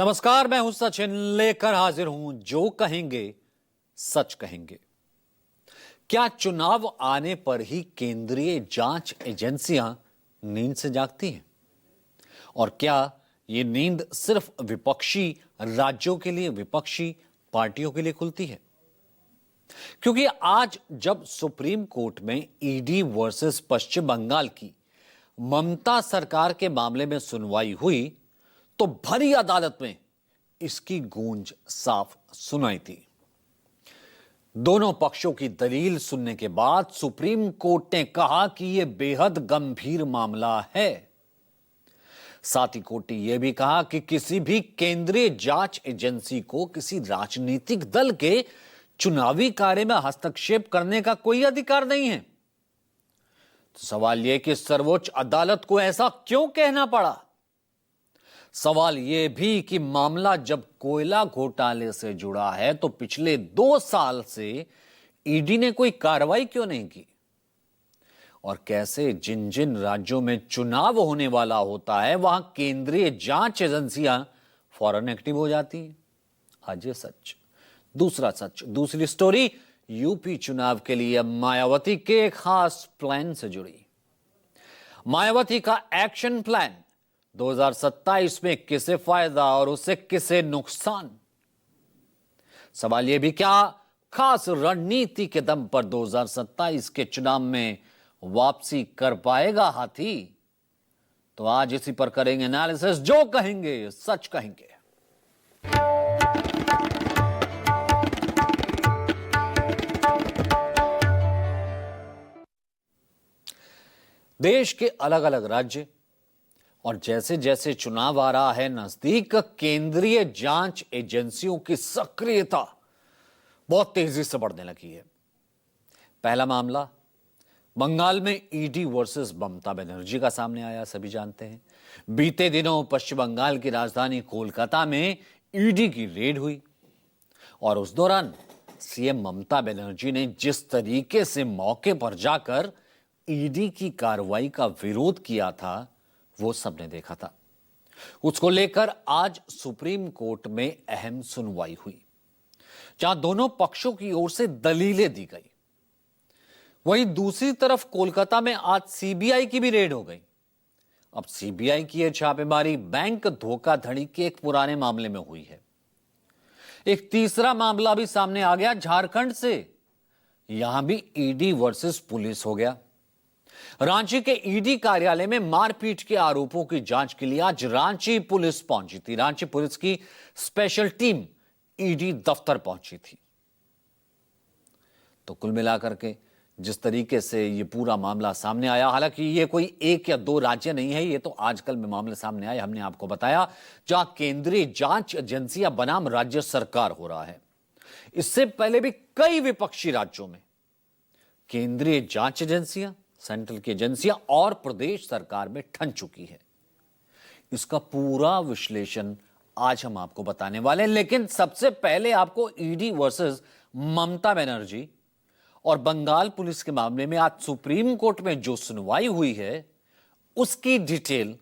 नमस्कार, मैं हूं सचिन, लेकर हाजिर हूं जो कहेंगे सच कहेंगे। क्या चुनाव आने पर ही केंद्रीय जांच एजेंसियां नींद से जागती हैं? और क्या ये नींद सिर्फ विपक्षी राज्यों के लिए, विपक्षी पार्टियों के लिए खुलती है? क्योंकि आज जब सुप्रीम कोर्ट में ईडी वर्सेस पश्चिम बंगाल की ममता सरकार के मामले में सुनवाई हुई तो भरी अदालत में इसकी गूंज साफ सुनाई थी। दोनों पक्षों की दलील सुनने के बाद सुप्रीम कोर्ट ने कहा कि यह बेहद गंभीर मामला है। साथ ही कोर्ट ने यह भी कहा कि किसी भी केंद्रीय जांच एजेंसी को किसी राजनीतिक दल के चुनावी कार्य में हस्तक्षेप करने का कोई अधिकार नहीं है। तो सवाल यह कि सर्वोच्च अदालत को ऐसा क्यों कहना पड़ा? सवाल यह भी कि मामला जब कोयला घोटाले से जुड़ा है तो पिछले 2 साल से ईडी ने कोई कार्रवाई क्यों नहीं की? और कैसे जिन जिन राज्यों में चुनाव होने वाला होता है वहां केंद्रीय जांच एजेंसियां फौरन एक्टिव हो जाती हैं? आज ये सच। दूसरा सच, दूसरी स्टोरी यूपी चुनाव के लिए मायावती के खास प्लान से जुड़ी। मायावती का एक्शन प्लान 2027 में किसे फायदा और उससे किसे नुकसान? सवाल यह भी, क्या खास रणनीति के दम पर 2027 के चुनाव में वापसी कर पाएगा हाथी? तो आज इसी पर करेंगे एनालिसिस, जो कहेंगे सच कहेंगे। देश के अलग अलग राज्य और जैसे जैसे चुनाव आ रहा है नजदीक, केंद्रीय जांच एजेंसियों की सक्रियता बहुत तेजी से बढ़ने लगी है। पहला मामला बंगाल में ईडी वर्सेस ममता बनर्जी का सामने आया, सभी जानते हैं। बीते दिनों पश्चिम बंगाल की राजधानी कोलकाता में ईडी की रेड हुई और उस दौरान सीएम ममता बनर्जी ने जिस तरीके से मौके पर जाकर ईडी की कार्रवाई का विरोध किया था वो सबने देखा था। उसको लेकर आज सुप्रीम कोर्ट में अहम सुनवाई हुई, जहां दोनों पक्षों की ओर से दलीलें दी गई। वहीं दूसरी तरफ कोलकाता में आज सीबीआई की भी रेड हो गई। अब सीबीआई की यह छापेमारी बैंक धोखाधड़ी के एक पुराने मामले में हुई है। एक तीसरा मामला भी सामने आ गया झारखंड से। यहां भी ईडी वर्सेस पुलिस हो गया। रांची के ईडी कार्यालय में मारपीट के आरोपों की जांच के लिए आज रांची पुलिस पहुंची थी। रांची पुलिस की स्पेशल टीम ईडी दफ्तर पहुंची थी। तो कुल मिलाकर के जिस तरीके से ये पूरा मामला सामने आया, हालांकि ये कोई 1 या 2 राज्य नहीं है, ये तो आजकल में मामले सामने आए, हमने आपको बताया, जहां केंद्रीय जांच एजेंसियां बनाम राज्य सरकार हो रहा है। इससे पहले भी कई विपक्षी राज्यों में केंद्रीय जांच एजेंसियां, सेंट्रल की एजेंसियां और प्रदेश सरकार में ठन चुकी है। इसका पूरा विश्लेषण आज हम आपको बताने वाले हैं, लेकिन सबसे पहले आपको ईडी वर्सेस ममता बनर्जी और बंगाल पुलिस के मामले में आज सुप्रीम कोर्ट में जो सुनवाई हुई है उसकी डिटेल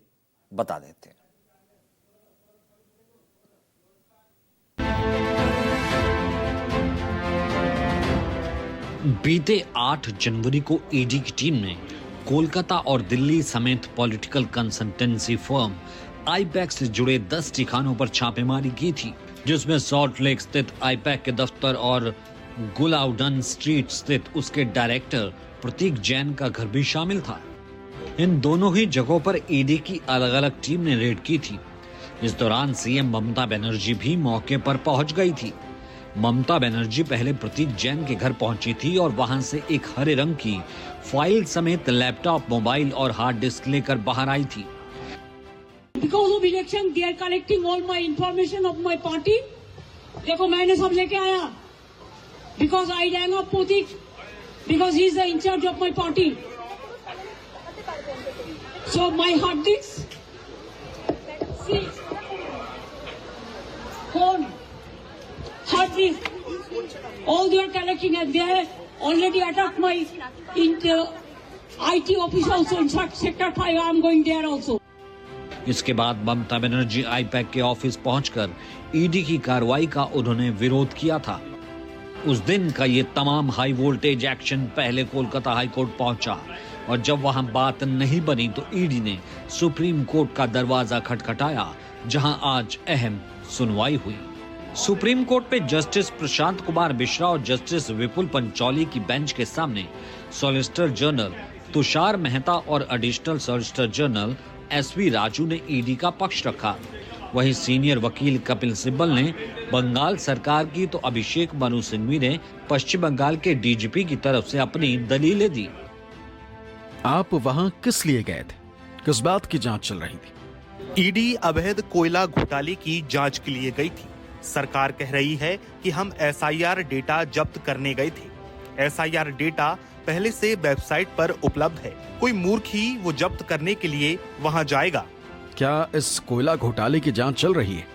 बता देते हैं। बीते 8 जनवरी को ईडी की टीम ने कोलकाता और दिल्ली समेत पॉलिटिकल कंसल्टेंसी फर्म आईपैक से जुड़े 10 ठिकानों पर छापेमारी की थी, जिसमें सॉल्ट लेक स्थित आईपैक के दफ्तर और गुलाउडन स्ट्रीट स्थित उसके डायरेक्टर प्रतीक जैन का घर भी शामिल था। इन दोनों ही जगहों पर ईडी की अलग अलग टीम ने रेड की थी। इस दौरान सीएम ममता बनर्जी भी मौके पर पहुंच गई थी। ममता बनर्जी पहले प्रतीक जैन के घर पहुंची थी और वहां से एक हरे रंग की फाइल समेत लैपटॉप, मोबाइल और हार्ड डिस्क लेकर बाहर आई थी। Because of election, they are collecting all my information of my party. देखो मैंने सब लेके आया। Because I rang up Pratik, because he is the in charge of my party. So my hard disk, see, phone, hard disk, all they are collecting, and they are already attacked my IT office also in Sector 5. I am going there also. इसके बाद Mamata Banerjee IUPAC के office पहुंचकर ED की कार्रवाई का उन्होंने विरोध किया था। उस दिन का ये तमाम हाई वोल्टेज एक्शन पहले कोलकाता हाई कोर्ट पहुंचा और जब वहां बात नहीं बनी तो ईडी ने सुप्रीम कोर्ट का दरवाजा खटखटाया, जहां आज अहम सुनवाई हुई। सुप्रीम कोर्ट पे जस्टिस प्रशांत कुमार मिश्रा और जस्टिस विपुल पंचौली की बेंच के सामने सॉलिसिटर जनरल तुषार मेहता और additional solicitor general SV Raju ने ईडी का पक्ष रखा। वहीं सीनियर वकील कपिल सिब्बल ने बंगाल सरकार की तो अभिषेक मनु सिंघवी ने पश्चिम बंगाल के डीजीपी की तरफ से अपनी दलीलें दी। आप वहां किस लिए गए थे? किस बात की जांच चल रही थी? ईडी अवैध कोयला घोटाले की जांच के लिए गई थी। सरकार कह रही है कि हम एसआईआर डेटा जब्त करने गए थे। एसआईआर डेटा पहले से वेबसाइट पर उपलब्ध है। कोई मूर्ख ही वो जब्त करने के लिए वहां जाएगा। क्या इस कोयला घोटाले की जांच चल रही है?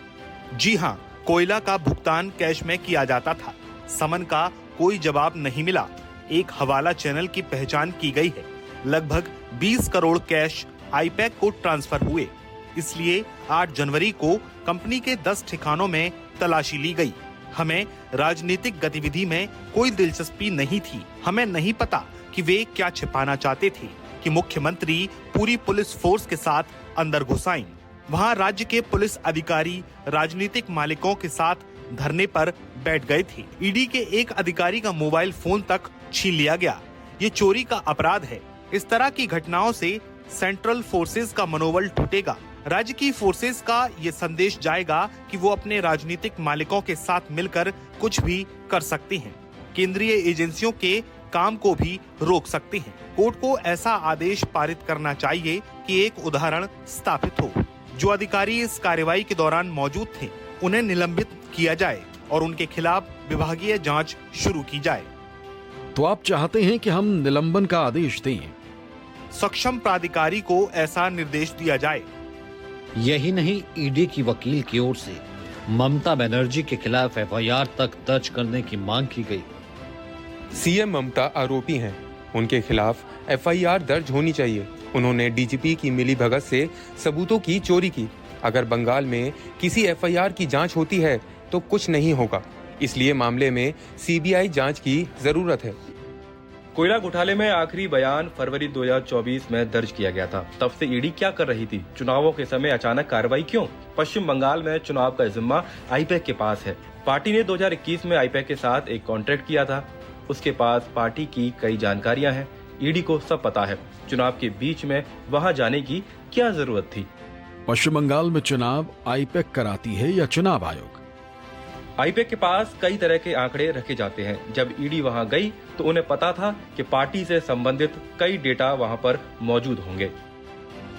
जी हाँ, कोयला का भुगतान कैश में किया जाता था। समन का कोई जवाब नहीं मिला। एक हवाला चैनल की पहचान की गई है। लगभग 20 करोड़ कैश आईपैक को ट्रांसफर हुए। इसलिए 8 जनवरी को कंपनी के 10 ठिकानों में तलाशी ली गई। हमें राजनीतिक गतिविधि में कोई दिलचस्पी नहीं थी। हमें नहीं पता कि वे क्या छिपाना चाहते थे कि मुख्यमंत्री पूरी पुलिस फोर्स के साथ अंदर घुस आएं। वहां राज्य के पुलिस अधिकारी राजनीतिक मालिकों के साथ धरने पर बैठ गए थे। ईडी के एक अधिकारी का मोबाइल फोन तक छीन लिया गया। ये चोरी का अपराध है। इस तरह की घटनाओं से सेंट्रल फोर्सेस का मनोबल टूटेगा। राज्य की फोर्सेस का ये संदेश जाएगा कि वो अपने राजनीतिक मालिकों के साथ मिलकर कुछ भी कर सकते हैं। केंद्रीय एजेंसियों के काम को भी रोक सकते हैं। कोर्ट को ऐसा आदेश पारित करना चाहिए कि एक उदाहरण स्थापित हो। जो अधिकारी इस कार्रवाई के दौरान मौजूद थे उन्हें निलंबित किया जाए और उनके खिलाफ विभागीय जांच शुरू की जाए। तो आप चाहते हैं कि हम निलंबन का आदेश दें? सक्षम प्राधिकारी को ऐसा निर्देश दिया जाए। यही नहीं, ईडी की वकील की ओर से ममता बनर्जी के खिलाफ एफआईआर तक दर्ज करने की मांग की गई। सीएम ममता आरोपी हैं। उनके खिलाफ एफआईआर दर्ज होनी चाहिए। उन्होंने डीजीपी की मिलीभगत से सबूतों की चोरी की। अगर बंगाल में किसी एफआईआर की जांच होती है तो कुछ नहीं होगा। इसलिए मामले में सीबीआई जांच की जरूरत है। कोयला घोटाले में आखिरी बयान फरवरी 2024 में दर्ज किया गया था। तब से ईडी क्या कर रही थी? चुनावों के समय अचानक कार्रवाई क्यों? पश्चिम बंगाल में चुनाव का जिम्मा आईपैक के पास है। पार्टी ने 2021 में आईपैक के साथ एक कॉन्ट्रैक्ट किया था। उसके पास पार्टी की कई जानकारियां हैं। ईडी को सब पता है। चुनाव के बीच में वहां जाने की क्या जरूरत थी? पश्चिम बंगाल में चुनाव आईपैक कराती है या चुनाव आयोग? आईपैक के पास कई तरह के आंकड़े रखे जाते हैं। जब ईडी वहां गई तो उन्हें पता था कि पार्टी से संबंधित कई डेटा वहां पर मौजूद होंगे।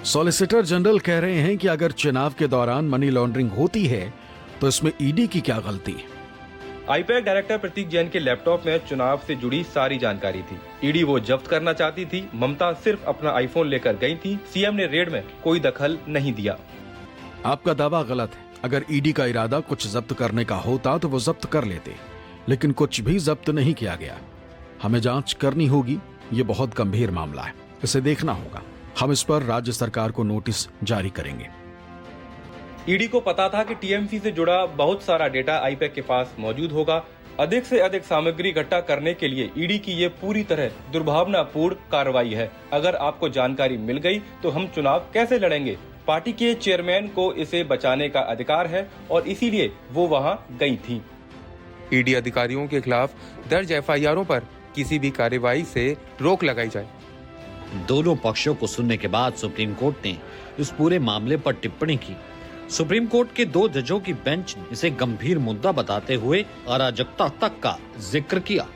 सॉलिसिटर जनरल कह रहे हैं कि अगर चुनाव के दौरान मनी लॉन्ड्रिंग होती है तो इसमें ईडी की क्या गलती है? आईपैक डायरेक्टर प्रतीक जैन के लैपटॉप में चुनाव से जुड़ी सारी जानकारी थी। ईडी वो जब्त करना चाहती थी। ममता सिर्फ अपना आईफोन लेकर गई थी। सीएम ने रेड में कोई दखल नहीं दिया। आपका दावा गलत है। अगर ईडी का इरादा कुछ जब्त करने का होता तो वो जब्त कर लेते, लेकिन कुछ भी जब्त नहीं किया गया। हमें जांच करनी होगी। ये बहुत गंभीर मामला है, इसे देखना होगा। हम इस पर राज्य सरकार को नोटिस जारी करेंगे। ईडी को पता था कि टीएमसी से जुड़ा बहुत सारा डेटा आईपैक के पास मौजूद होगा। अधिक से अधिक सामग्री इकट्ठा करने के लिए ईडी की ये पूरी तरह दुर्भावनापूर्ण कार्रवाई है। अगर आपको जानकारी मिल गई तो हम चुनाव कैसे लड़ेंगे? पार्टी के चेयरमैन को इसे बचाने का अधिकार है और इसीलिए वो वहां गई थी। ईडी अधिकारियों के खिलाफ दर्ज एफआईआरों पर किसी भी कार्रवाई से रोक लगाई जाए। दोनों पक्षों को सुनने के बाद सुप्रीम कोर्ट ने इस पूरे मामले पर टिप्पणी की। सुप्रीम कोर्ट के 2 जजों की बेंच ने इसे गंभीर मुद्दा बताते हुए अराजकता तक का जिक्र किया।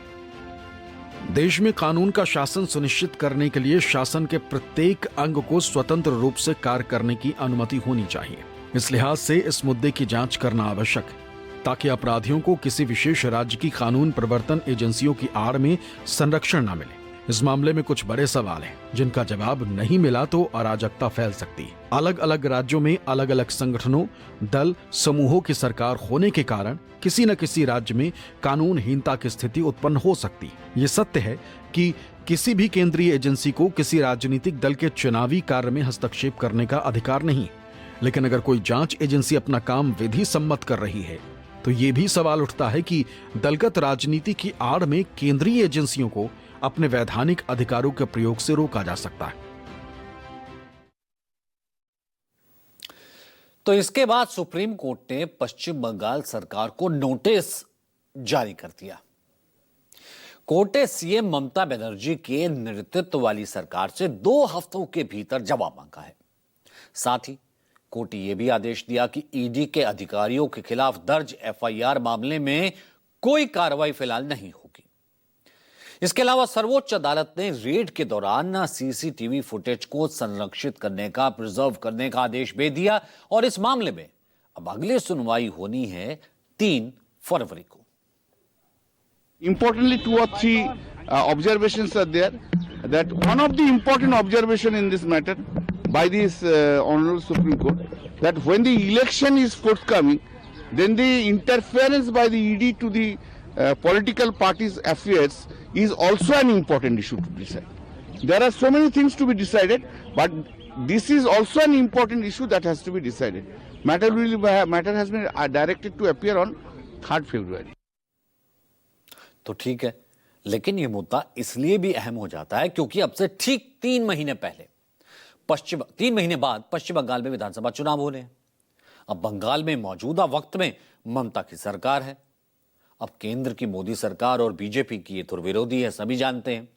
देश में कानून का शासन सुनिश्चित करने के लिए शासन के प्रत्येक अंग को स्वतंत्र रूप से कार्य करने की अनुमति होनी चाहिए। इस लिहाज से इस मुद्दे की जांच करना आवश्यक है ताकि अपराधियों को किसी विशेष राज्य की कानून प्रवर्तन एजेंसियों की आड़ में संरक्षण न मिले। इस मामले में कुछ बड़े सवाल हैं जिनका जवाब नहीं मिला तो अराजकता फैल सकती है। अलग अलग राज्यों में अलग अलग संगठनों, दल, समूहों की सरकार होने के कारण किसी न किसी राज्य में कानूनहीनता की स्थिति उत्पन्न हो सकती है। ये सत्य है कि किसी भी केंद्रीय एजेंसी को किसी राजनीतिक दल के चुनावी कार्य में हस्तक्षेप करने का अधिकार नहीं। लेकिन अगर कोई जांच एजेंसी अपना काम विधि सम्मत कर रही है तो ये भी सवाल उठता है कि दलगत राजनीति की आड़ में केंद्रीय एजेंसियों को अपने वैधानिक अधिकारों के प्रयोग से रोका जा सकता है। तो इसके बाद सुप्रीम कोर्ट ने पश्चिम बंगाल सरकार को नोटिस जारी कर दिया। कोर्ट ने सीएम ममता बनर्जी के नेतृत्व वाली सरकार से 2 हफ्तों के भीतर जवाब मांगा है। साथ ही कोर्ट ने यह भी आदेश दिया कि ईडी के अधिकारियों के खिलाफ दर्ज एफआईआर मामले में कोई कार्रवाई फिलहाल नहीं होगी। इसके अलावा सर्वोच्च अदालत ने रेड के दौरान सीसीटीवी फुटेज को संरक्षित करने का, प्रिजर्व करने का आदेश भी दिया और इस मामले में अब अगली सुनवाई होनी है 3 फरवरी को। Importantly, 2 or 3 observations are there. That one of the important observation in this matter by this Honorable Supreme Court, that when the election is forthcoming, then the interference by the ED to the political parties' affairs is also an important issue to decide. There are so many things to be decided, but this is also an important issue that has to be decided. Matter has been directed to appear on 3rd February. तो ठीक है, लेकिन यह मुद्दा इसलिए भी अहम हो जाता है क्योंकि अब से ठीक 3 महीने बाद पश्चिम बंगाल में विधानसभा चुनाव होने हैं। अब बंगाल में मौजूदा वक्त में ममता की सरकार है। अब केंद्र की मोदी सरकार और बीजेपी की ये तो विरोधी है, सभी जानते हैं।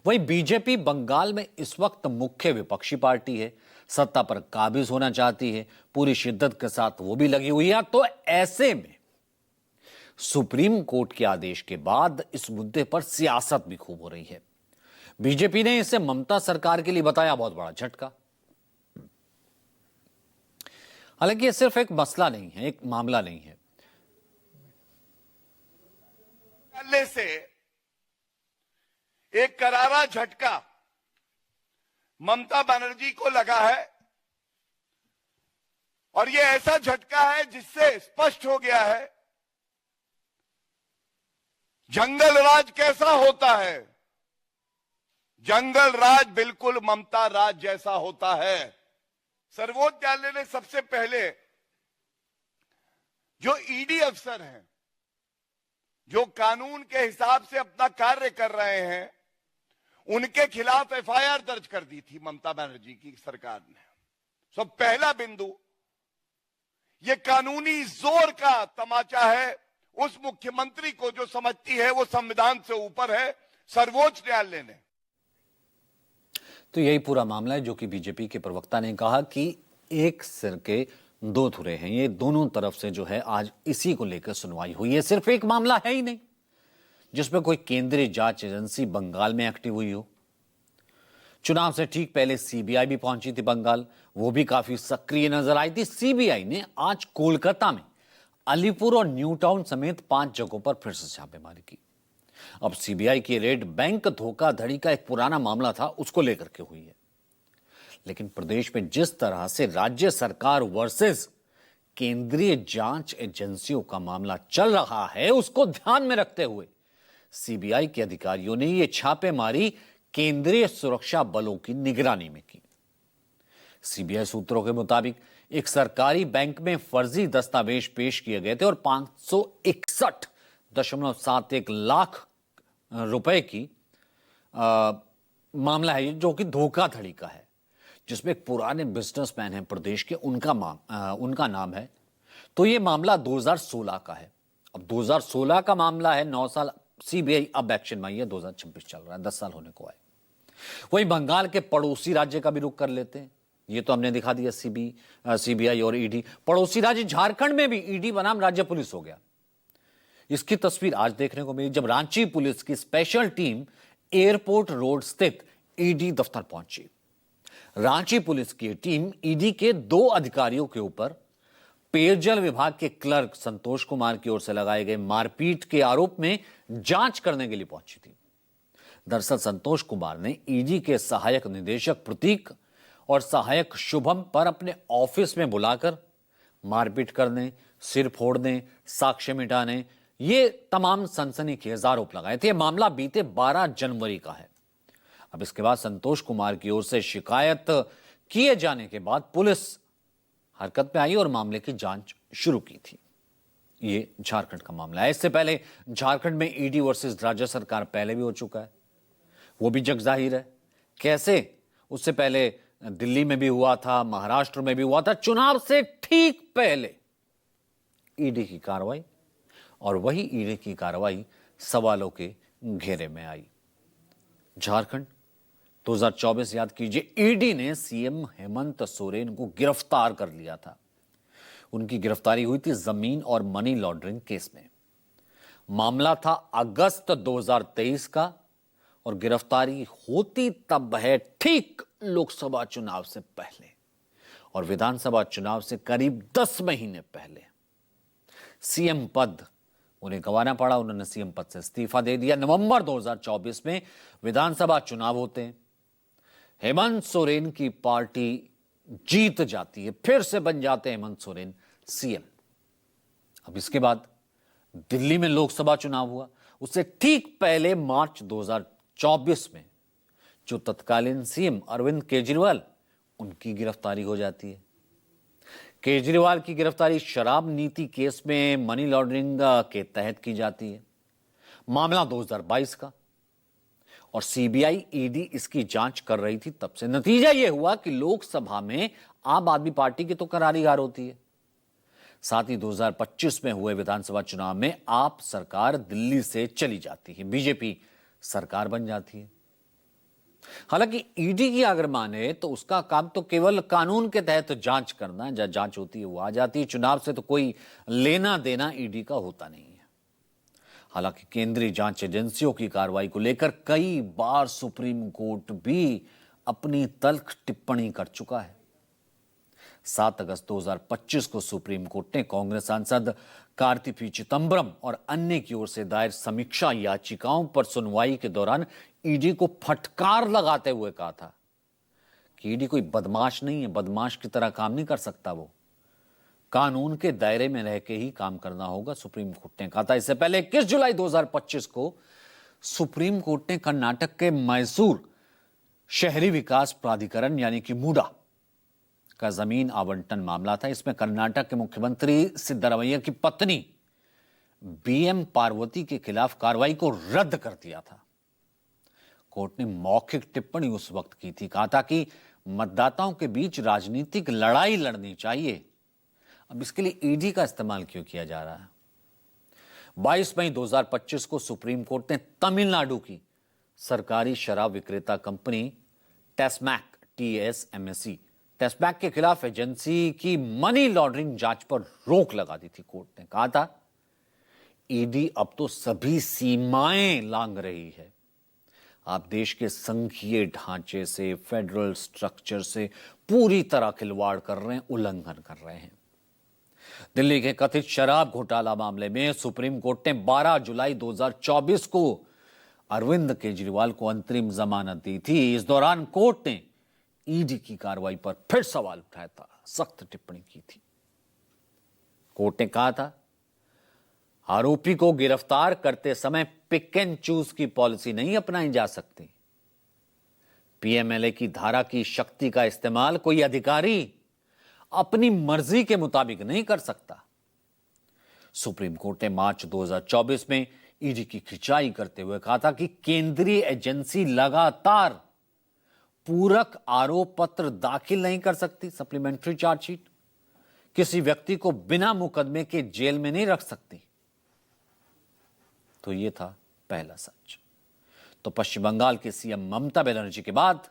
वहीं बीजेपी बंगाल में इस वक्त मुख्य विपक्षी पार्टी है, सत्ता पर काबिज होना चाहती है, पूरी शिद्दत के साथ वो भी लगी हुई है। तो ऐसे में सुप्रीम कोर्ट के आदेश के बाद इस मुद्दे पर सियासत भी खूब हो रही है। बीजेपी ने इसे ममता सरकार के लिए बताया बहुत बड़ा झटका। हालांकि यह सिर्फ एक मसला नहीं है, एक मामला नहीं है। से एक करारा झटका ममता बनर्जी को लगा है और यह ऐसा झटका है जिससे स्पष्ट हो गया है जंगल राज कैसा होता है। जंगल राज बिल्कुल ममता राज जैसा होता है। सर्वोच्च न्यायालय ने सबसे पहले जो ईडी अफसर हैं, जो कानून के हिसाब से अपना कार्य कर रहे हैं, उनके खिलाफ एफआईआर दर्ज कर दी थी ममता बनर्जी की सरकार ने। सब पहला बिंदु, यह कानूनी जोर का तमाचा है उस मुख्यमंत्री को जो समझती है वो संविधान से ऊपर है, सर्वोच्च न्यायालय ने। तो यही पूरा मामला है जो कि बीजेपी के प्रवक्ता ने कहा कि एक सिर के 2 धुरे हैं। ये दोनों तरफ से जो है आज इसी को लेकर सुनवाई हुई है। सिर्फ एक मामला है ही नहीं जिसमें कोई केंद्रीय जांच एजेंसी बंगाल में एक्टिव हुई हो। चुनाव से ठीक पहले सीबीआई भी पहुंची थी बंगाल, वो भी काफी सक्रिय नजर आई थी। सीबीआई ने आज कोलकाता में अलीपुर और न्यू टाउन समेत 5 जगहों पर फिर से छापेमारी की। अब सीबीआई की रेड बैंक धोखाधड़ी का एक पुराना मामला था, उसको लेकर के हुई है। लेकिन प्रदेश में जिस तरह से राज्य सरकार वर्सेस केंद्रीय जांच एजेंसियों का मामला चल रहा है, उसको ध्यान में रखते हुए सीबीआई के अधिकारियों ने यह छापेमारी केंद्रीय सुरक्षा बलों की निगरानी में की। सीबीआई सूत्रों के मुताबिक एक सरकारी बैंक में फर्जी दस्तावेज पेश किए गए थे और 561.71 लाख रुपए की मामला है जो कि धोखाधड़ी का है, जिसमें एक पुराने बिजनेसमैन हैं प्रदेश के, उनका नाम है। तो ये मामला 2016 का है। अब 2016 का मामला है, 9 साल सीबीआई अब एक्शन में आई है, 2026 चल रहा है, 10 साल होने को आए। वही बंगाल के पड़ोसी राज्य का भी रुख कर लेते हैं। ये तो हमने दिखा दिया सीबीआई और ईडी। पड़ोसी राज्य झारखंड में भी ईडी बनाम राज्य पुलिस हो गया। इसकी तस्वीर आज देखने को मिली जब रांची पुलिस की स्पेशल टीम एयरपोर्ट रोड स्थित ईडी दफ्तर पहुंची। रांची पुलिस की टीम ईडी के 2 अधिकारियों के ऊपर पेयजल विभाग के क्लर्क संतोष कुमार की ओर से लगाए गए मारपीट के आरोप में जांच करने के लिए पहुंची थी। दरअसल संतोष कुमार ने ईडी के सहायक निदेशक प्रतीक और सहायक शुभम पर अपने ऑफिस में बुलाकर मारपीट करने, सिर फोड़ने, साक्ष्य मिटाने, ये तमाम सनसनीखेज आरोप लगाए थे। मामला बीते 12 जनवरी का है। अब इसके बाद संतोष कुमार की ओर से शिकायत किए जाने के बाद पुलिस हरकत में आई और मामले की जांच शुरू की थी। ये झारखंड का मामला है। इससे पहले झारखंड में ईडी वर्सेस राज्य सरकार पहले भी हो चुका है, वो भी जग जाहिर है। कैसे? उससे पहले दिल्ली में भी हुआ था, महाराष्ट्र में भी हुआ था, चुनाव से ठीक पहले ईडी की कार्रवाई, और वही ईडी की कार्रवाई सवालों के घेरे में आई। झारखंड 2024 याद कीजिए, ईडी ने सीएम हेमंत सोरेन को गिरफ्तार कर लिया था। उनकी गिरफ्तारी हुई थी जमीन और मनी लॉन्ड्रिंग केस में। मामला था अगस्त 2023 का और गिरफ्तारी होती तब है ठीक लोकसभा चुनाव से पहले और विधानसभा चुनाव से करीब 10 महीने पहले। सीएम पद उन्हें गंवाना पड़ा, उन्होंने सीएम पद से इस्तीफा दे दिया। नवंबर 2024 में विधानसभा चुनाव होते हैं, हेमंत सोरेन की पार्टी जीत जाती है, फिर से बन जाते हैं हेमंत सोरेन सीएम। अब इसके बाद दिल्ली में लोकसभा चुनाव हुआ, उससे ठीक पहले मार्च 2024 में जो तत्कालीन सीएम अरविंद केजरीवाल, उनकी गिरफ्तारी हो जाती है। केजरीवाल की गिरफ्तारी शराब नीति केस में मनी लॉन्ड्रिंग के तहत की जाती है। मामला 2022 का और सीबीआई ईडी इसकी जांच कर रही थी तब से। नतीजा यह हुआ कि लोकसभा में आम आदमी पार्टी की तो करारी हार होती है, साथ ही 2025 में हुए विधानसभा चुनाव में आप सरकार दिल्ली से चली जाती है, बीजेपी सरकार बन जाती है। हालांकि ईडी की अगर माने तो उसका काम तो केवल कानून के तहत जांच करना, जहां जांच होती है वो आ जाती है, चुनाव से तो कोई लेना देना ईडी का होता नहीं है। हालांकि केंद्रीय जांच एजेंसियों की कार्रवाई को लेकर कई बार सुप्रीम कोर्ट भी अपनी तल्ख टिप्पणी कर चुका है। 7 अगस्त 2025 को सुप्रीम कोर्ट ने कांग्रेस सांसद कार्ति पी चिदंबरम और अन्य की ओर से दायर समीक्षा याचिकाओं पर सुनवाई के दौरान ईडी को फटकार लगाते हुए कहा था कि ईडी कोई बदमाश नहीं है, बदमाश की तरह काम नहीं कर सकता, वो कानून के दायरे में रह के ही काम करना होगा, सुप्रीम कोर्ट ने कहा था। इससे पहले 21 जुलाई 2025 को सुप्रीम कोर्ट ने कर्नाटक के मैसूर शहरी विकास प्राधिकरण यानी कि मूडा का जमीन आवंटन मामला था, इसमें कर्नाटक के मुख्यमंत्री सिद्धरामैया की पत्नी बीएम पार्वती के खिलाफ कार्रवाई को रद्द कर दिया था। कोर्ट ने मौखिक टिप्पणी उस वक्त की थी, कहा था कि मतदाताओं के बीच राजनीतिक लड़ाई लड़नी चाहिए। अब इसके लिए ईडी का इस्तेमाल क्यों किया जा रहा है? 22 मई 2025 को सुप्रीम कोर्ट ने तमिलनाडु की सरकारी शराब विक्रेता कंपनी टेस्मैक TSMC टेस्मैक के खिलाफ एजेंसी की मनी लॉन्ड्रिंग जांच पर रोक लगा दी थी। कोर्ट ने कहा था ईडी अब तो सभी सीमाएं लांघ रही है, आप देश के संघीय ढांचे से, फेडरल स्ट्रक्चर से पूरी तरह खिलवाड़ कर रहे हैं, उल्लंघन कर रहे हैं। दिल्ली के कथित शराब घोटाला मामले में सुप्रीम कोर्ट ने 12 जुलाई 2024 को अरविंद केजरीवाल को अंतरिम जमानत दी थी। इस दौरान कोर्ट ने ईडी की कार्रवाई पर फिर सवाल उठाया था, सख्त टिप्पणी की थी। कोर्ट ने कहा था आरोपी को गिरफ्तार करते समय पिक एंड चूज की पॉलिसी नहीं अपनाई जा सकती। पीएमएलए की धारा की शक्ति का इस्तेमाल कोई अधिकारी अपनी मर्जी के मुताबिक नहीं कर सकता। सुप्रीम कोर्ट ने मार्च 2024 में ईडी की खिंचाई करते हुए कहा था कि केंद्रीय एजेंसी लगातार पूरक आरोप पत्र दाखिल नहीं कर सकती, सप्लीमेंट्री चार्जशीट, किसी व्यक्ति को बिना मुकदमे के जेल में नहीं रख सकती। तो यह था पहला सच। तो पश्चिम बंगाल के सीएम ममता बनर्जी के बाद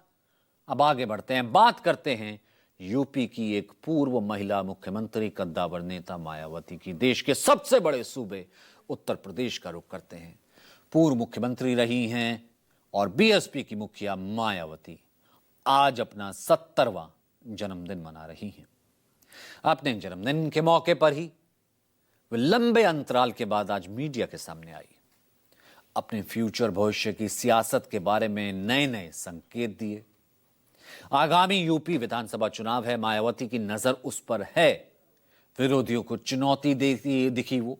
अब आगे बढ़ते हैं, बात करते हैं यूपी की एक पूर्व महिला मुख्यमंत्री कद्दावर नेता मायावती की। देश के सबसे बड़े सूबे उत्तर प्रदेश का रुख करते हैं। पूर्व मुख्यमंत्री रही हैं और बीएसपी की मुखिया मायावती आज अपना 70वां जन्मदिन मना रही हैं। अपने जन्मदिन के मौके पर ही वे लंबे अंतराल के बाद आज मीडिया के सामने आई, अपने फ्यूचर भविष्य की सियासत के बारे में नए नए संकेत दिए। आगामी यूपी विधानसभा चुनाव है, मायावती की नजर उस पर है, विरोधियों को चुनौती देती दिखी वो।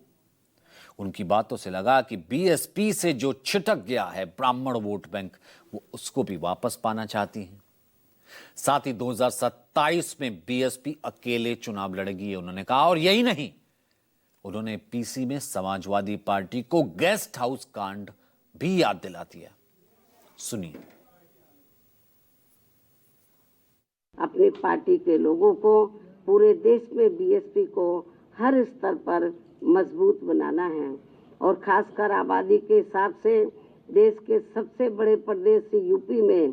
उनकी बातों से लगा कि बीएसपी से जो छिटक गया है ब्राह्मण वोट बैंक, वो उसको भी वापस पाना चाहती हैं। साथ ही 2027 में बीएसपी अकेले चुनाव लड़ेगी, ये उन्होंने कहा। और यही नहीं, उन्होंने पीसी में समाजवादी पार्टी को गेस्ट हाउस कांड भी याद दिला दिया। सुनिए। अपनी पार्टी के लोगों को पूरे देश में बीएसपी को हर स्तर पर मजबूत बनाना है और खासकर आबादी के हिसाब से देश के सबसे बड़े प्रदेश यूपी में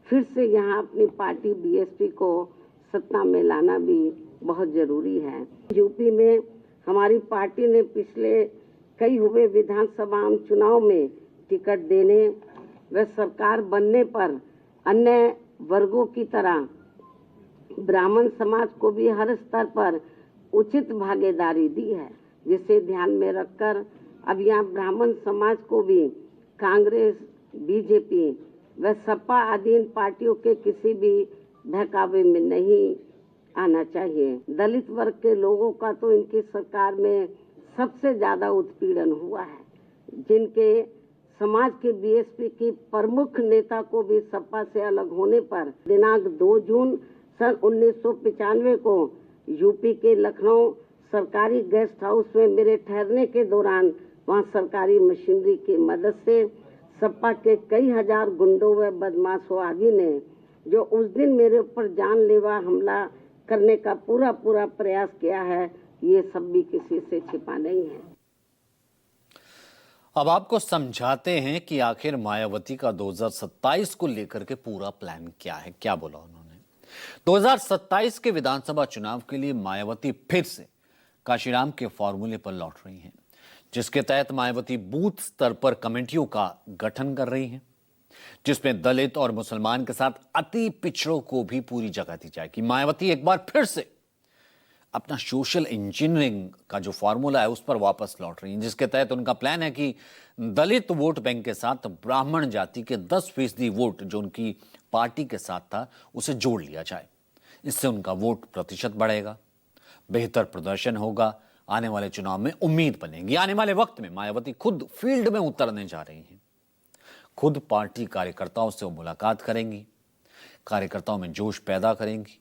फिर से यहां अपनी पार्टी बीएसपी को सत्ता में लाना भी बहुत जरूरी है। यूपी में हमारी पार्टी ने पिछले कई हुए विधानसभा चुनाव में टिकट देने व सरकार बनने पर अन्य वर्गों की तरह ब्राह्मण समाज को भी हर स्तर पर उचित भागीदारी दी है, जिसे ध्यान में रखकर अब यहाँ ब्राह्मण समाज को भी कांग्रेस, बीजेपी व सपा आदि इन पार्टियों के किसी भी बहकावे में नहीं आना चाहिए। दलित वर्ग के लोगों का तो इनकी सरकार में सबसे ज्यादा उत्पीड़न हुआ है, जिनके समाज के बीएसपी की प्रमुख नेता को भी सपा से अलग होने पर दिनांक 2 जून सन 1995 को यूपी के लखनऊ सरकारी गेस्ट हाउस में मेरे ठहरने के दौरान वहां सरकारी मशीनरी की मदद से सपा के कई हजार गुंडों व बदमाशों आदि ने जो उस दिन मेरे ऊपर जानलेवा हमला करने का पूरा प्रयास किया है, ये सब भी किसी से छिपा नहीं है। अब आपको समझाते हैं कि आखिर मायावती का 2027 को लेकर के पूरा प्लान क्या है, क्या बोला उन्होंने। 2027 के विधानसभा चुनाव के लिए मायावती फिर से काशीराम के फॉर्मूले पर लौट रही हैं, जिसके तहत मायावती बूथ स्तर पर कमेटियों का गठन कर रही हैं, जिसमें दलित और मुसलमान के साथ अति पिछड़ों को भी पूरी जगह दी जाएगी। मायावती एक बार फिर से अपना सोशल इंजीनियरिंग का जो फॉर्मूला है उस पर वापस लौट रही हैं, जिसके तहत उनका प्लान है कि दलित वोट बैंक के साथ ब्राह्मण जाति के 10% वोट जो उनकी पार्टी के साथ था उसे जोड़ लिया जाए। इससे उनका वोट प्रतिशत बढ़ेगा, बेहतर प्रदर्शन होगा, आने वाले चुनाव में उम्मीद बनेगी। आने वाले वक्त में मायावती खुद फील्ड में उतरने जा रही हैं, खुद पार्टी कार्यकर्ताओं से वो मुलाकात करेंगी, कार्यकर्ताओं में जोश पैदा करेंगी।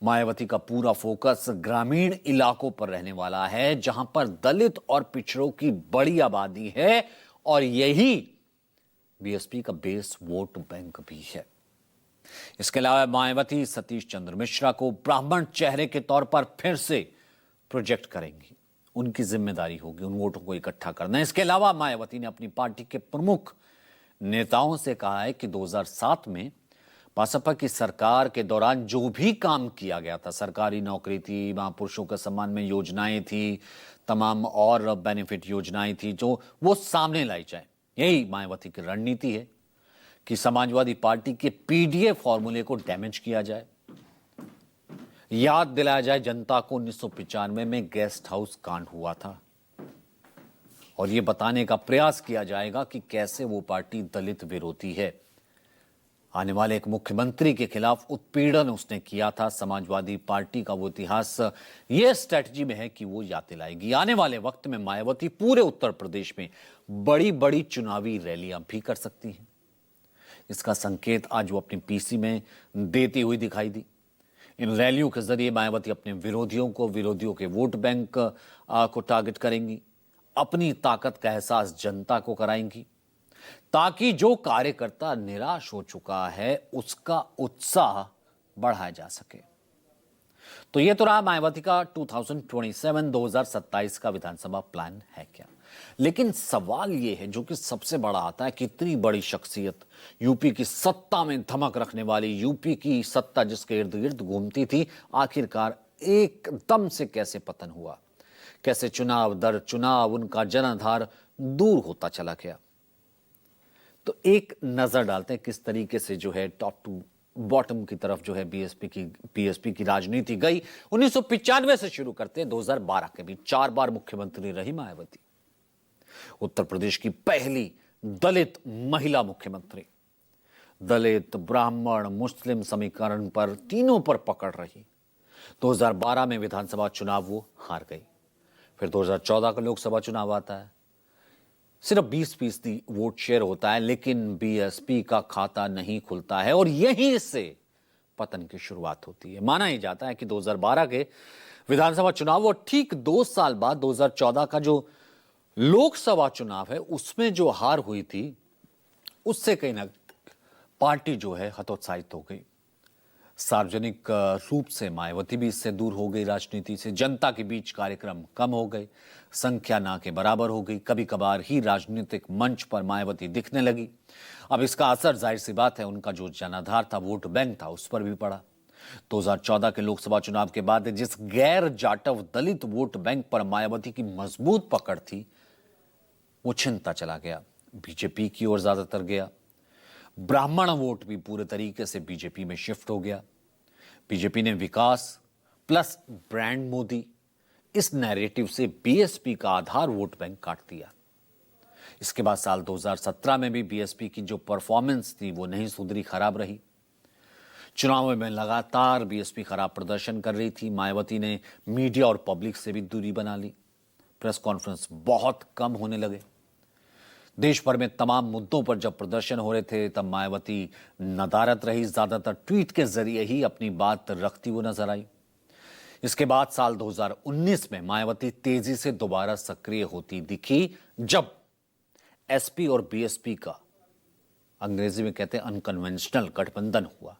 मायावती का पूरा फोकस ग्रामीण इलाकों पर रहने वाला है, जहां पर दलित और पिछड़ों की बड़ी आबादी है और यही बीएसपी का बेस वोट बैंक भी है। इसके अलावा मायावती सतीश चंद्र मिश्रा को ब्राह्मण चेहरे के तौर पर फिर से प्रोजेक्ट करेंगी। उनकी जिम्मेदारी होगी उन वोटों को इकट्ठा करना। इसके अलावा मायावती ने अपनी पार्टी के प्रमुख नेताओं से कहा है कि 2007 में बसपा की सरकार के दौरान जो भी काम किया गया था, सरकारी नौकरी थी, महापुरुषों के सम्मान में योजनाएं थी, तमाम और बेनिफिट योजनाएं थी, जो वो सामने लाई जाए। यही मायावती की रणनीति है कि समाजवादी पार्टी के पीडीए फॉर्मूले को डैमेज किया जाए, याद दिलाया जाए जनता को 1995 में गेस्ट हाउस कांड हुआ था और यह बताने का प्रयास किया जाएगा कि कैसे वो पार्टी दलित विरोधी है। आने वाले एक मुख्यमंत्री के खिलाफ उत्पीड़न उसने किया था। समाजवादी पार्टी का वो इतिहास ये स्ट्रेटजी में है कि वो याद दिलाएगी। आने वाले वक्त में मायावती पूरे उत्तर प्रदेश में बड़ी बड़ी चुनावी रैलियां भी कर सकती हैं। इसका संकेत आज वो अपनी पीसी में देती हुई दिखाई दी। इन रैलियों के जरिए मायावती अपने विरोधियों के वोट बैंक को टारगेट करेंगी, अपनी ताकत का एहसास जनता को कराएंगी, ताकि जो कार्यकर्ता निराश हो चुका है उसका उत्साह बढ़ाया जा सके। तो यह तो रहा मायावती का 2027 का विधानसभा प्लान है क्या। लेकिन सवाल यह है जो कि सबसे बड़ा आता है कि इतनी बड़ी शख्सियत, यूपी की सत्ता में धमक रखने वाली, यूपी की सत्ता जिसके इर्द गिर्द घूमती थी, आखिरकार एकदम से कैसे पतन हुआ, कैसे चुनाव दर चुनाव उनका जनाधार दूर होता चला गया। तो एक नजर डालते हैं किस तरीके से जो है टॉप टू बॉटम की तरफ जो है बीएसपी की राजनीति गई। 1995 से शुरू करते हैं 2012 के बीच 4 बार मुख्यमंत्री रही मायावती, उत्तर प्रदेश की पहली दलित महिला मुख्यमंत्री। दलित, ब्राह्मण, मुस्लिम समीकरण पर तीनों पर पकड़ रही। 2012 में विधानसभा चुनाव वो हार गई। फिर 2014 का लोकसभा चुनाव आता है, सिर्फ 20% वोट शेयर होता है, लेकिन बीएसपी का खाता नहीं खुलता है और यहीं से पतन की शुरुआत होती है। माना ही जाता है कि 2012 के विधानसभा चुनाव और ठीक 2 साल बाद 2014 का जो लोकसभा चुनाव है उसमें जो हार हुई थी उससे कहीं ना पार्टी जो है हतोत्साहित हो गई। सार्वजनिक रूप से मायावती भी इससे दूर हो गई, राजनीति से जनता के बीच कार्यक्रम कम हो गए, संख्या ना के बराबर हो गई, कभी कभार ही राजनीतिक मंच पर मायावती दिखने लगी। अब इसका असर जाहिर सी बात है उनका जो जनाधार था, वोट बैंक था, उस पर भी पड़ा। 2014 के लोकसभा चुनाव के बाद जिस गैर जाटव दलित वोट बैंक पर मायावती की मजबूत पकड़ थी वो छिनता चला गया, बीजेपी की ओर ज्यादातर गया। ब्राह्मण वोट भी पूरे तरीके से बीजेपी में शिफ्ट हो गया। बीजेपी ने विकास प्लस ब्रांड मोदी इस नैरेटिव से बीएसपी का आधार वोट बैंक काट दिया। इसके बाद साल 2017 में भी बीएसपी की जो परफॉर्मेंस थी वो नहीं सुधरी, खराब रही। चुनाव में लगातार बीएसपी खराब प्रदर्शन कर रही थी। मायावती ने मीडिया और पब्लिक से भी दूरी बना ली, प्रेस कॉन्फ्रेंस बहुत कम होने लगे। देश भर में तमाम मुद्दों पर जब प्रदर्शन हो रहे थे तब मायावती नदारत रही, ज्यादातर ट्वीट के जरिए ही अपनी बात रखती हुई नजर आई। इसके बाद साल 2019 में मायावती तेजी से दोबारा सक्रिय होती दिखी जब एसपी और बीएसपी का, अंग्रेजी में कहते हैं अनकन्वेंशनल, गठबंधन हुआ।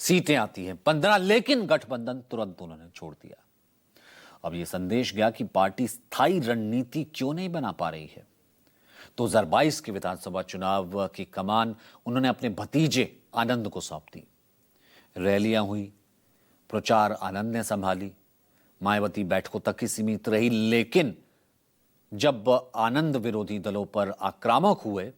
सीटें आती हैं 15, लेकिन गठबंधन तुरंत उन्होंने छोड़ दिया। अब यह संदेश गया कि पार्टी स्थायी रणनीति क्यों नहीं बना पा रही है। 2022 के विधानसभा चुनाव की कमान उन्होंने अपने भतीजे आनंद को सौंप दी। रैलियां हुई, प्रचार आनंद ने संभाली, मायावती बैठकों तक ही सीमित रही। लेकिन जब आनंद विरोधी दलों पर आक्रामक हुए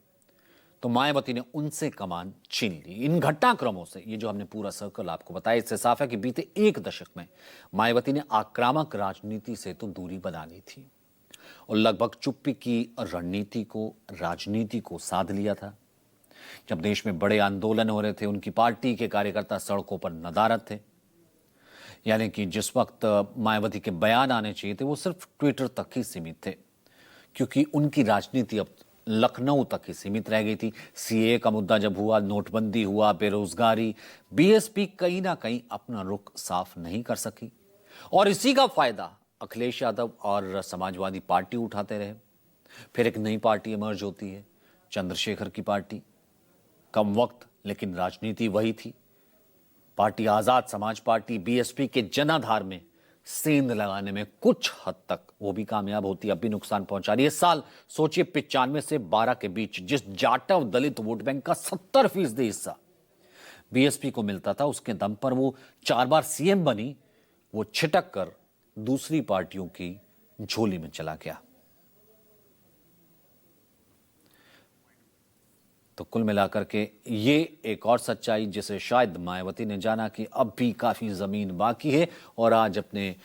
तो मायावती ने उनसे कमान छीन ली। इन घटनाक्रमों से, ये जो हमने पूरा सर्कल आपको बताया, इससे साफ है कि बीते 1 दशक में मायावती ने आक्रामक राजनीति से तो दूरी बना ली थी और लगभग चुप्पी की रणनीति को, राजनीति को साध लिया था। जब देश में बड़े आंदोलन हो रहे थे उनकी पार्टी के कार्यकर्ता सड़कों पर नदारत थे। यानी कि जिस वक्त मायावती के बयान आने चाहिए थे वो सिर्फ ट्विटर तक ही सीमित थे, क्योंकि उनकी राजनीति अब लखनऊ तक ही सीमित रह गई थी। सीए का मुद्दा जब हुआ, नोटबंदी हुआ, बेरोजगारी, बीएसपी कहीं ना कहीं अपना रुख साफ नहीं कर सकी और इसी का फायदा अखिलेश यादव और समाजवादी पार्टी उठाते रहे। फिर एक नई पार्टी इमर्ज होती है, चंद्रशेखर की पार्टी। कम वक्त लेकिन राजनीति वही थी। Party Azad Samaj party BSP के जनाधार में सेंध लगाने में कुछ हद तक वो भी कामयाब होती, अब भी नुकसान पहुंचा रही है। इस साल सोचिए 95 से 12 के बीच जिस जाटव दलित वोट बैंक का 70% हिस्सा बीएसपी को मिलता था, उसके दम पर वो 4 बार सीएम बनी, वो छिटक कर दूसरी पार्टियों की झोली में चला गया। तो कुल मिलाकर के ये एक और सच्चाई जिसे शायद मायावती ने जाना कि अब भी काफी जमीन बाकी है और आज अपने